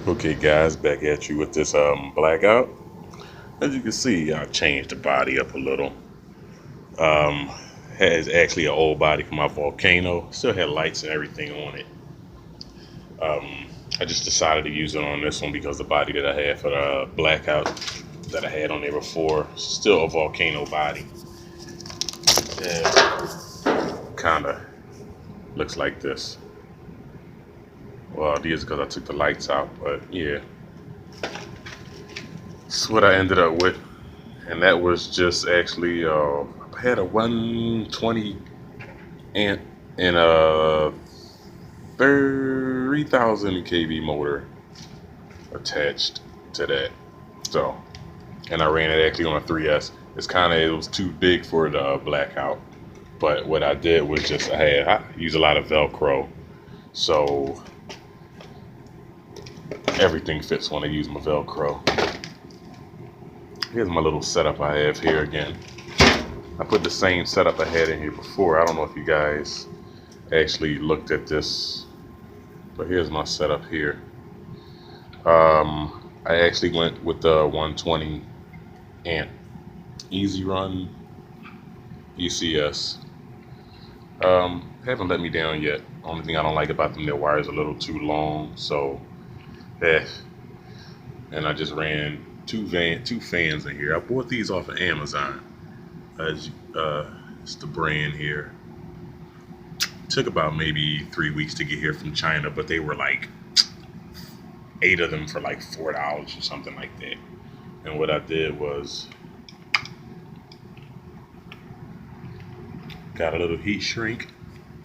Okay guys, back at you with this Blackout. As you can see, I changed the body up a little. Um, has actually an old body from my volcano. Still had lights and everything on it. I just decided to use it on this one because the body that I had for the Blackout that I had on there before, still a volcano body. Yeah, kinda looks like this. Well, it is because I took the lights out, but yeah. That's what I ended up with. And that was just actually I had a 120 amp and a 3000 kV motor attached to that. So, and I ran it actually on a 3S. It was too big for the Blackout. But what I did was just I use a lot of Velcro, so everything fits when I use my Velcro. Here's my little setup I have here again. I put the same setup I had in here before. I don't know if you guys actually looked at this, but here's my setup here. I actually went with the 120 amp Easy Run ECS. Haven't let me down yet. Only thing I don't like about them, their wires are a little too long. So, and I just ran two fans in here. I bought these off of Amazon. As it's the brand here. Took about maybe 3 weeks to get here from China, but they were like 8 of them for like $4 or something like that. And what I did was got a little heat shrink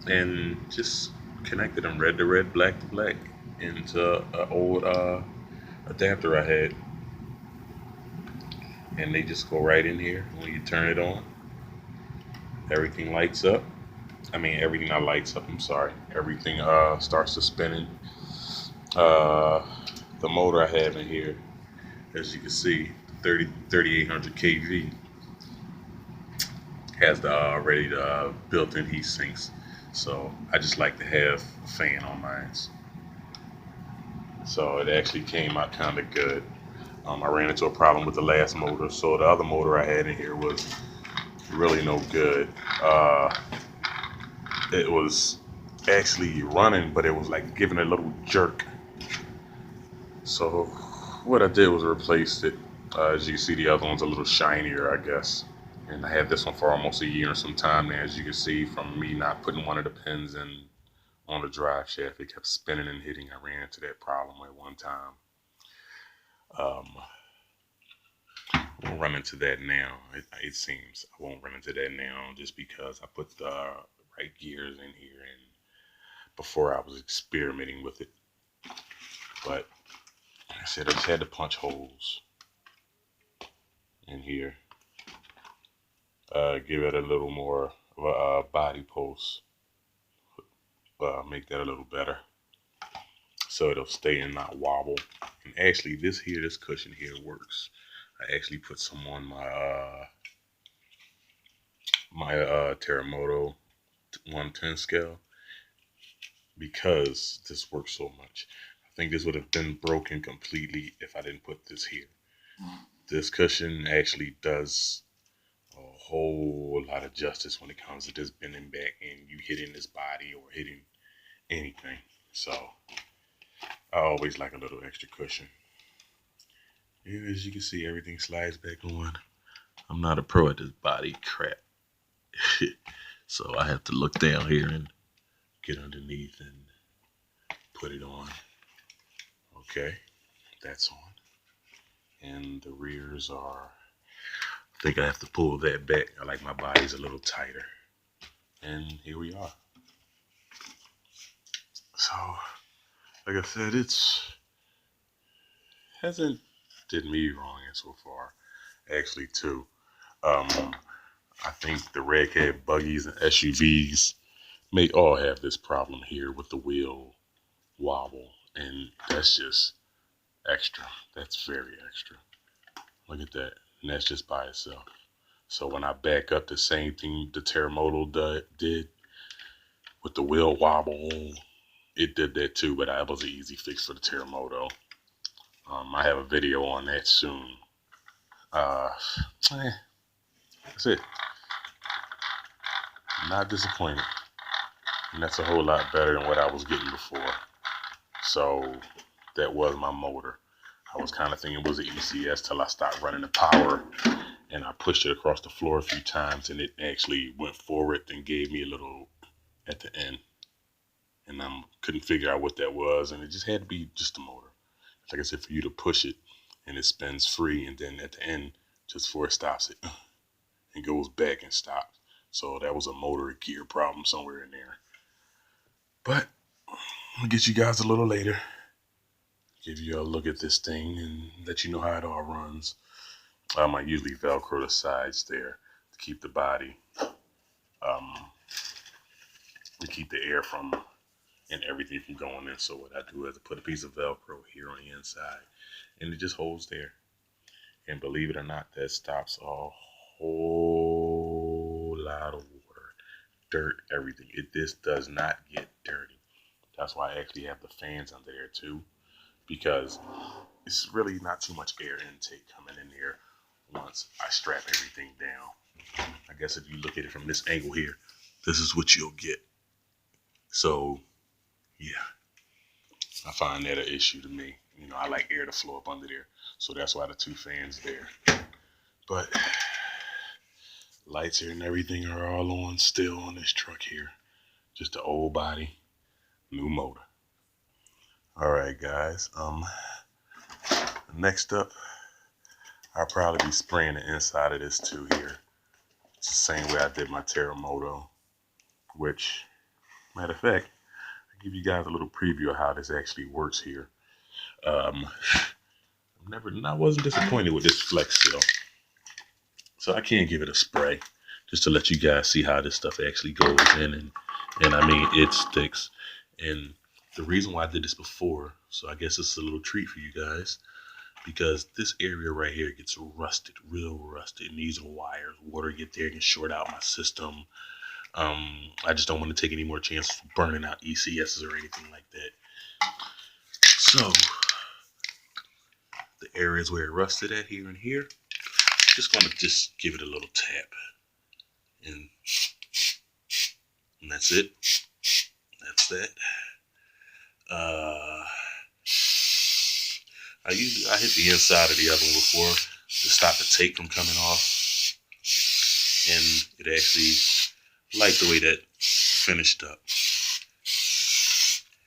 and just connected them red to red, black to black into an old adapter I had. And they just go right in here. When you turn it on, everything lights up. I mean, everything not lights up, I'm sorry. Everything starts to spinning. Uh, the motor I have in here, as you can see, 3800 kV, has the already the built-in heat sinks. So I just like to have a fan on mine. So it actually came out kind of good. I ran into a problem with the last motor, so the other motor I had in here was really no good. It was actually running, but it was like giving a little jerk. So what I did was replace it. As you can see, the other one's a little shinier, I guess. And I had this one for almost a year and some time now. As you can see from me not putting one of the pins in on the drive shaft, it kept spinning and hitting. I ran into that problem at one time. Um, won't run into that now. It seems I won't run into that now just because I put the right gears in here and before I was experimenting with it. But like I said, I just had to punch holes in here. Give it a little more of a body post. Make that a little better so it'll stay and not wobble. And actually, this cushion here works. I actually put some on my Terremoto 110 scale because this works so much. I think this would have been broken completely if I didn't put this here. This cushion actually does a whole lot of justice when it comes to this bending back and you hitting this body or hitting anything. So I always like a little extra cushion. And as you can see, everything slides back on. I'm not a pro at this body crap. So I have to look down here and get underneath and put it on. Okay, that's on. And the rears are, I think I have to pull that back. I like my body's a little tighter. And here we are. So, like I said, it's hasn't did me wrong so far. Actually, too. I think the red cab buggies and SUVs may all have this problem here with the wheel wobble, and that's just extra. That's very extra. Look at that, and that's just by itself. So when I back up, the same thing the Terremoto did with the wheel wobble, it did that too, but that was an easy fix for the Terremoto. I have a video on that soon. That's it. Not disappointed. And that's a whole lot better than what I was getting before. So that was my motor. I was kind of thinking it was an ECS till I stopped running the power, and I pushed it across the floor a few times, and it actually went forward and gave me a little at the end. And I couldn't figure out what that was, and it just had to be just the motor. Like I said, for you to push it, and it spins free, and then at the end, just before it stops it, it goes back and stops. So that was a motor gear problem somewhere in there. But I'll get you guys a little later. Give you a look at this thing and let you know how it all runs. I usually Velcro the sides there to keep the body, to keep the air from and everything from going in. So what I do is I put a piece of Velcro here on the inside, and it just holds there. And believe it or not, that stops a whole lot of water, dirt, everything. This does not get dirty. That's why I actually have the fans under there too, because it's really not too much air intake coming in there once I strap everything down. I guess if you look at it from this angle here, this is what you'll get. So, yeah, I find that an issue to me. You know, I like air to flow up under there. So that's why the two fans there. But lights here and everything are all on still on this truck here. Just the old body, new motor. All right, guys. Next up, I'll probably be spraying the inside of this too here. It's the same way I did my Terramoto, which, matter of fact, I'll give you guys a little preview of how this actually works here. I wasn't disappointed with this Flex Seal. So I can't give it a spray just to let you guys see how this stuff actually goes in. And I mean, it sticks. And the reason why I did this before, so I guess it's a little treat for you guys, because this area right here gets rusted, real rusted. It needs wires. Water get there and short out my system. I just don't want to take any more chances for burning out ECSs or anything like that. So the areas where it rusted at here and here, just gonna just give it a little tap, and that's it. That's that. I hit the inside of the other one before to stop the tape from coming off, and it actually liked the way that finished up.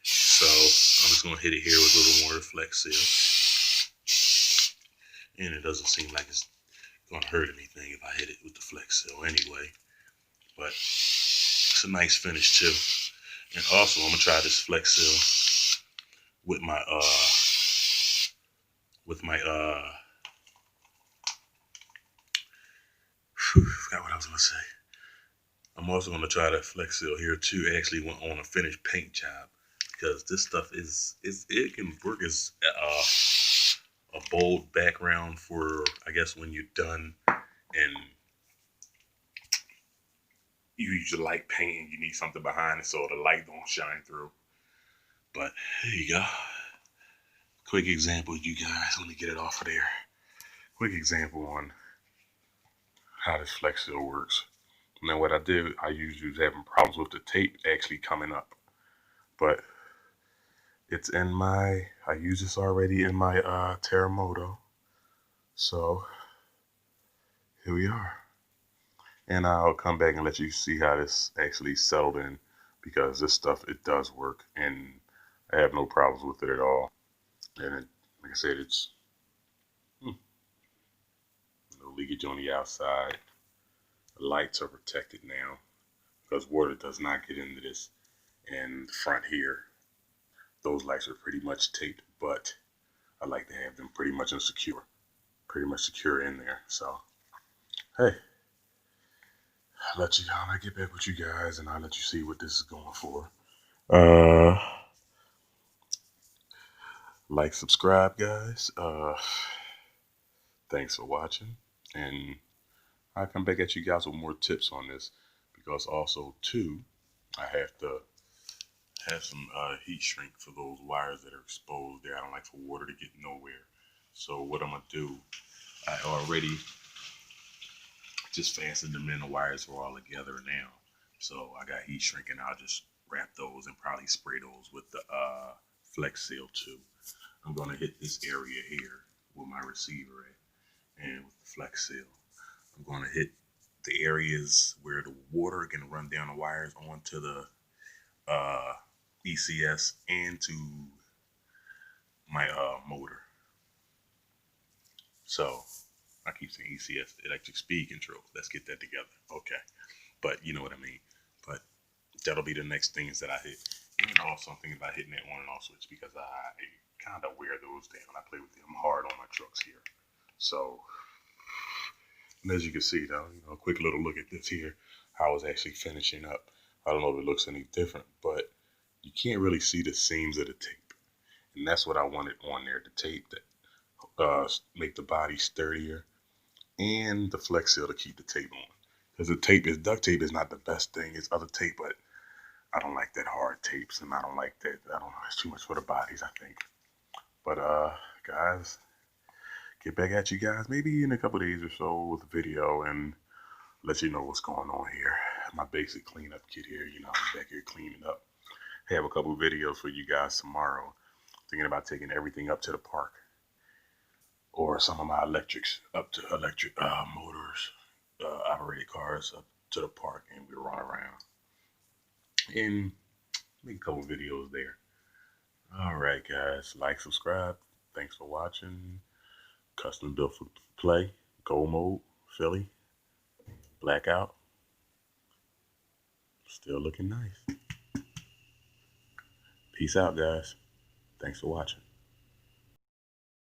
So I'm just gonna hit it here with a little more Flex Seal, and it doesn't seem like it's gonna hurt anything if I hit it with the Flex Seal anyway. But it's a nice finish too. And also I'm gonna try this Flex Seal with my forgot what I was gonna say. I'm also gonna try that Flex Seal here too, actually on a finished paint job, because this stuff it can work as a bold background for, I guess, when you're done and you use your light paint and you need something behind it so the light don't shine through. But there you go. Quick example, you guys. Let me get it off of there. Quick example on how this Flex Seal works. Now what I did, I usually was having problems with the tape actually coming up. But it's in my, I use this already in my Terramoto. So here we are. And I'll come back and let you see how this actually settled in, because this stuff, it does work and I have no problems with it at all. And it, like I said, it's no leakage on the outside. The lights are protected now because water does not get into this. And the front here, those lights are pretty much taped, but I like to have them pretty much secure in there. So, hey, I'll get back with you guys and I'll let you see what this is going for. Like, subscribe, guys. Thanks for watching, and I'll come back at you guys with more tips on this, because also too, I have to have some heat shrink for those wires that are exposed there. I don't like for water to get nowhere. So what I'm gonna do, I already just fastened them in. The wires are all together now. So I got heat shrink, and I'll just wrap those and probably spray those with the Flex Seal too. I'm gonna hit this area here with my receiver at, and with the Flex Seal, I'm gonna hit the areas where the water can run down the wires onto the ECS and to my motor. So I keep saying ECS, electric speed control. Let's get that together. Okay. But you know what I mean. But that'll be the next things that I hit. And also I'm thinking about hitting that on and off switch because I kind of wear those down. I play with them hard on my trucks here. So, and as you can see though, a quick little look at this here, how I was actually finishing up. I don't know if it looks any different, but you can't really see the seams of the tape. And that's what I wanted on there, the tape that make the body sturdier, and the Flex Seal to keep the tape on. Because the tape is, duct tape is not the best thing. It's other tape, but I don't like that hard tapes, and I don't like that. I don't know. It's too much for the bodies, I think. But guys, get back at you guys maybe in a couple days or so with a video and let you know what's going on here. My basic cleanup kit here. I'm back here cleaning up. I have a couple videos for you guys tomorrow. Thinking about taking everything up to the park, or some of my electrics up to electric motors, operated cars up to the park, and we run around and make a couple videos there. All right, guys, like, subscribe. Thanks for watching. Custom built for play, gold mode, Philly, Blackout. Still looking nice. Peace out, guys. Thanks for watching.